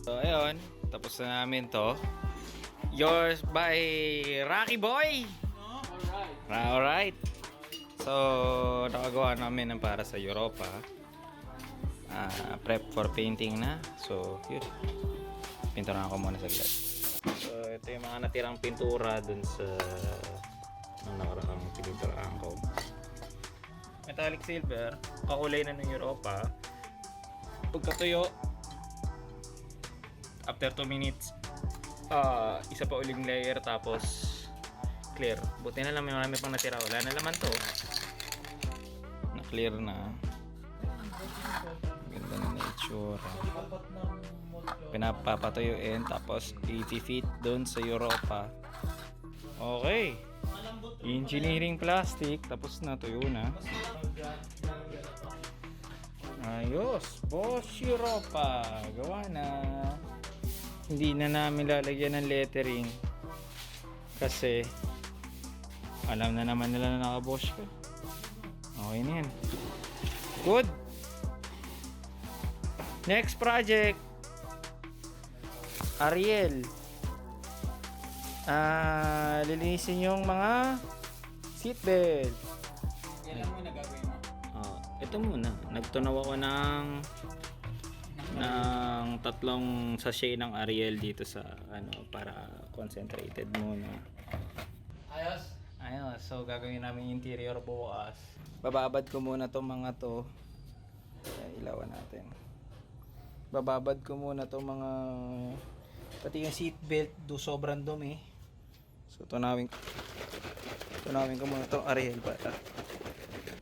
So ayun, tapos na namin to. Yours by Rocky Boy. Alright. So nakagawa namin ng para sa Europa. Prep for painting na. So yun, pinturahan ko muna saglit. So ito yung mga natirang pintura dun sa nakaraang pininturahan ko. Metallic silver, kakulay na ng Europa. Pagkatuyo, after 2 minutes, isa pa uling layer tapos clear. Buti na lang, may marami pang natira. Wala na laman to. Na clear na. Ganda na nature. Pinapapatuyuin tapos 80 feet doon sa Europa. Okay. Engineering plastic tapos natuyo na. Ayos, boss Europa, gawa na. Hindi na namin lalagyan ng lettering kasi alam na naman nila na naka-boss ko. Okay na yan. Good. Next project, Ariel. Lilinisin yung mga seatbelt. Kailan mo nagagawin mo? Ito muna, nagtunaw ako ng 3 sachet ng Ariel dito sa para concentrated muna. Ayos, so gagawin namin interior bukas. Bababad ko muna tong mga to. Ilawan natin. Bababad ko muna tong mga pati yung seat belt do sobrang dumi. So tunawin ko muna tong Ariel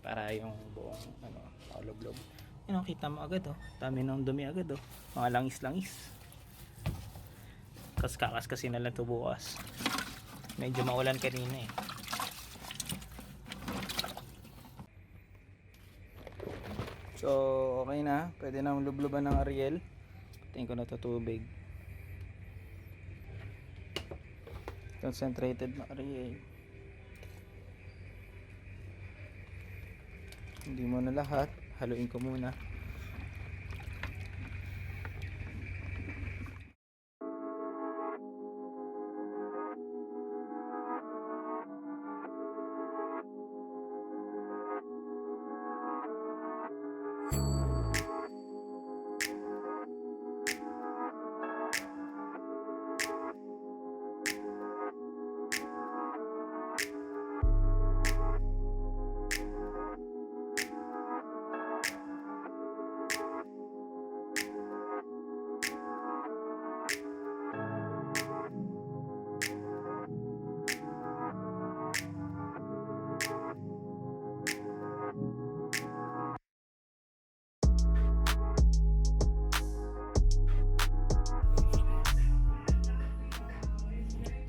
para yung buong log-log. Yun, kita mo agad dami ng dumi agad mga langis-langis. Kaskakas kasi na lang ito bukas. Medyo maulan kanina So okay na, pwede na lubluban ng Ariel. Tingin ko na ito tubig. Concentrated na Ariel. Hindi mo na lahat, haluin ko muna.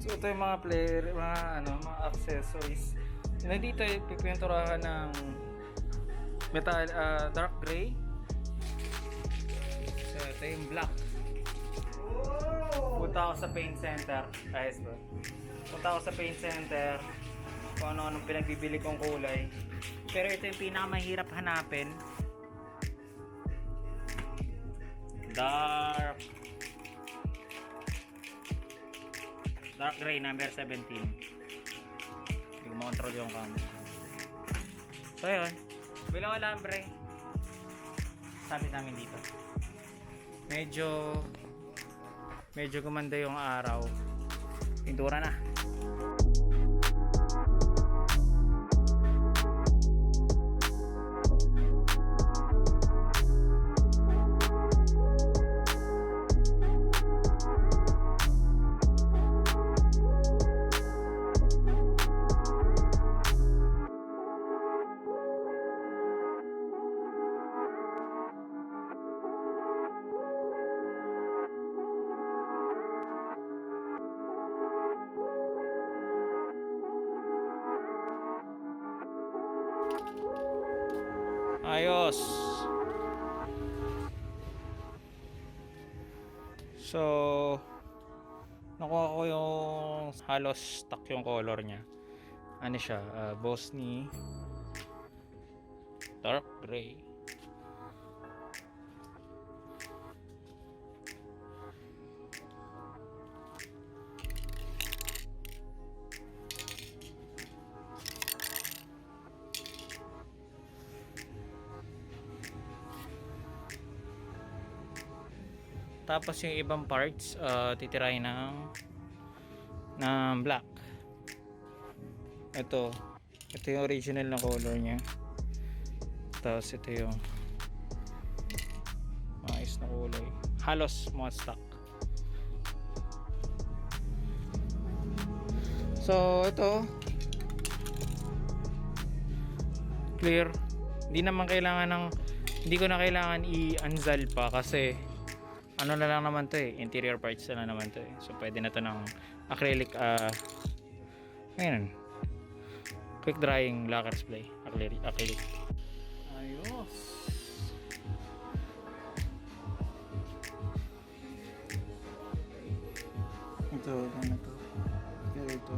So ito yung mga mga accessories. Nandito pipinturahan ng metal, dark gray. So ito yung black. Punta ako sa paint center. Ayos ba? Punta ako sa paint center. Kung ano-anong pinagbibili kong kulay. Pero ito yung pinakamahirap hanapin. Dark gray number 17. Hindi ko makontrol yung camera. So yun, bilang alambre. Sabi namin dito, medyo gumanda yung araw. Pintura na. Ayos. So nakuha ko yung halos stock yung color niya. Ano siya, Bosny dark gray. Tapos yung ibang parts, titirahin ng black. Ito yung original na color niya. Tapos ito yung maayos na kulay. Halos mga stock. So ito clear. Hindi ko na kailangan i-anzal pa kasi ano na lang naman to interior parts na naman to So pwede na to ng acrylic ngayon quick drying lacquer spray acrylic. Ayos. Ito na to. Ito.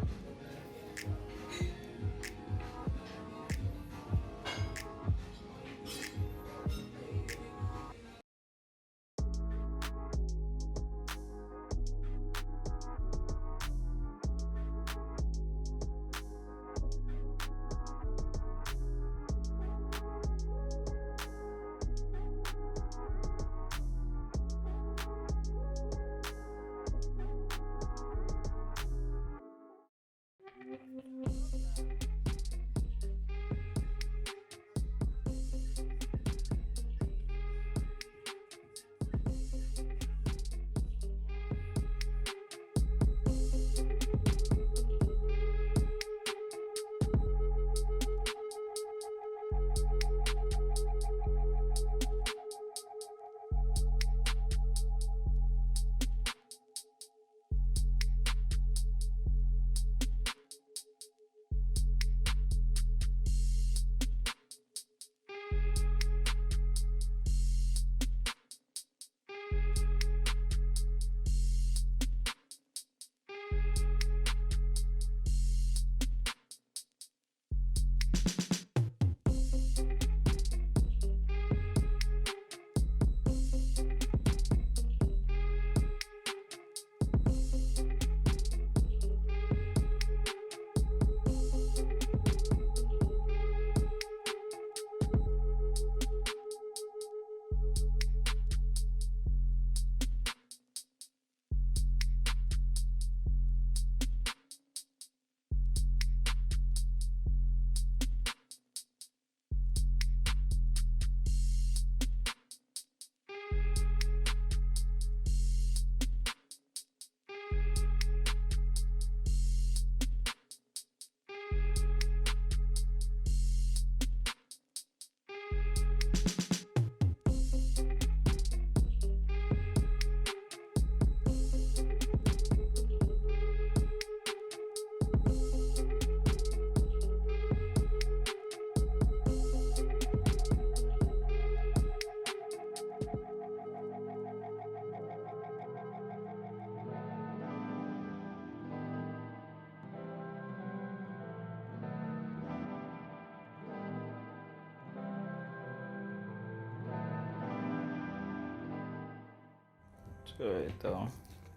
So ito,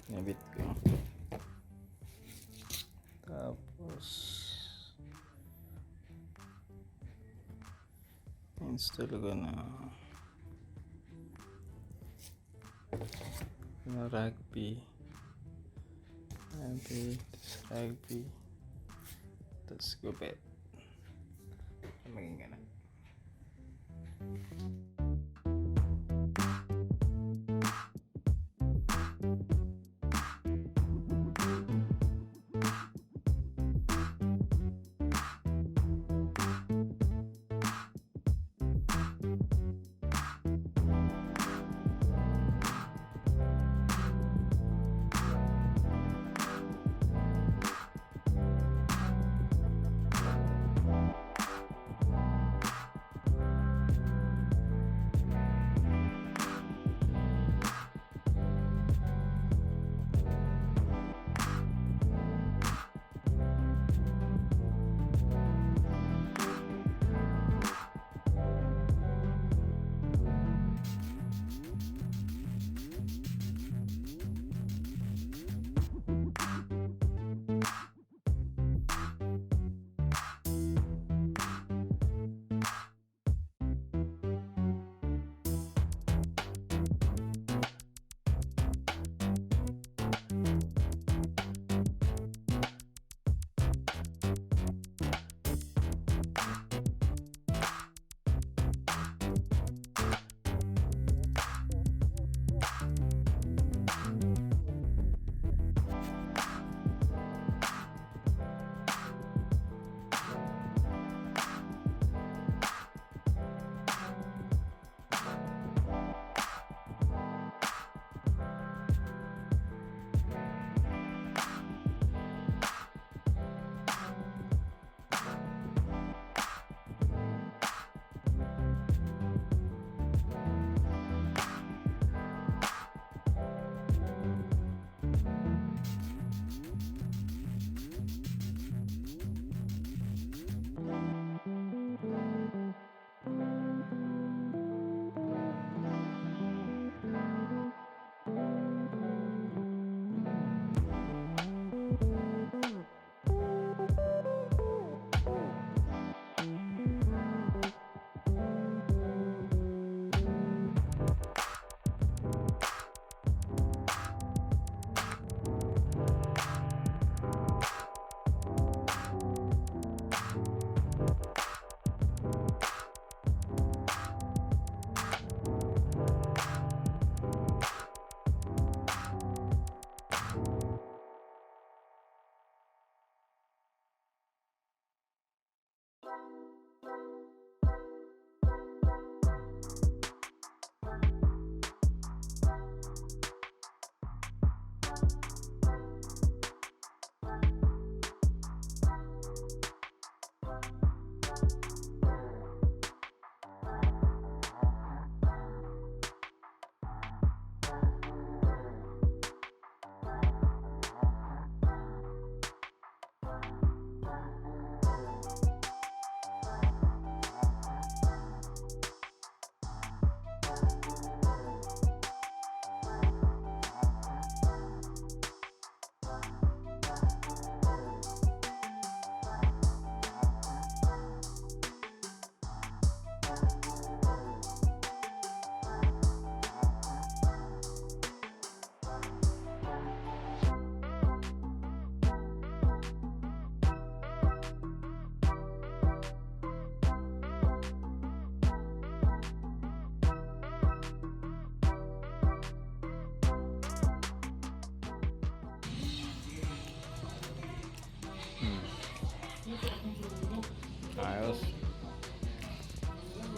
nabit ko. Tapos install ko na rugby. Tapos gupit. Maging ganun.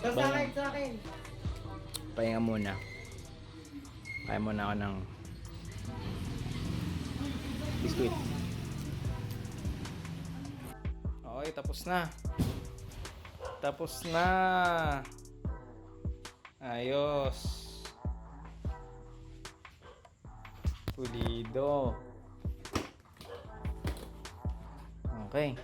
Sa akin. Pahinga muna. Kaya muna ako ng biskuit. Okay, tapos na. Tapos na. Ayos. Pulido. Okay.